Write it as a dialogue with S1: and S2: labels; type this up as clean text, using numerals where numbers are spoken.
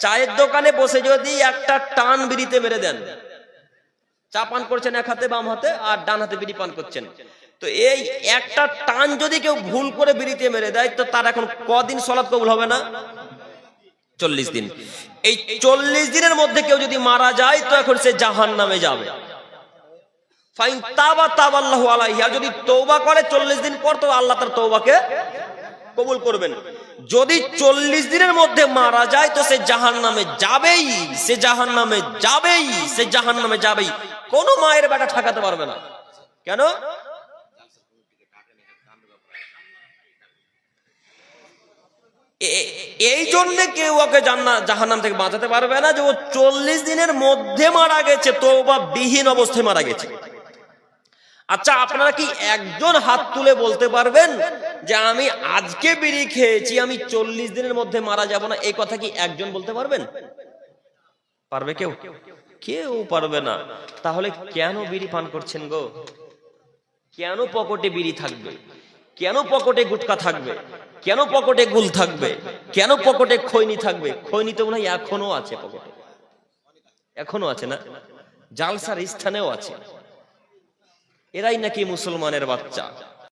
S1: চায়ের দোকানে বসে যদি একটা টান বিড়িতে মেরে দেন, চা পান করছেন এক হাতে বাম হাতে, আর ডান হাতে বিড়ি পান করছেন, তো এই একটা টান যদি কেউ ভুল করে বিড়িতে মেরে দেয়, তো তার এখন কদিন সালাত কবুল হবে না? 40 দিন। এই 40 দিনের মধ্যে কেউ যদি মারা যায়, তো এখন সে জাহান্নামে যাবে। ফাইন তাবা তাবাল্লাহু আলাইহি, আর যদি তওবা করে 40 দিন পর, তো আল্লাহ তার তওবাকে কবুল করবেন। যদি 40 দিনের মধ্যে মারা যায়, তো সে জাহান্নামে যাবেই, সে জাহান্নামে যাবেই, সে জাহান্নামে যাবেই। কোন মায়ের বেটা ঠকাতে পারবে না। কেন? এই জন্য কেউ ওকে জাহান্নাম থেকে বাঁচাতে পারবে না যে ও 40 দিনের মধ্যে মারা গেছে, তওবা বিহীন অবস্থায় মারা গেছে। আচ্ছা, আপনারা কি একজন হাত তুলে বলতে পারবেন যে আমি আজকে বিড়ি খেয়েছি, আমি 40 দিনের মধ্যে মারা যাব না? এই কথা কি একজন বলতে পারবেন? পারবে কেউ? কেউ পারবে না। তাহলে কেন বিড়ি পান করছেন গো? কেন পকেটে বিড়ি থাকবে? কেন পকেটে গুটকা থাকবে? কেন পকেটে গুল থাকবে? কেন পকেটে খৈনি থাকবে? খৈনি তো মনে হয় এখনো আছে পকেটে, এখনো আছে না? জালসার স্থানেও আছে। এরাই নাকি মুসলমানের বাচ্চা।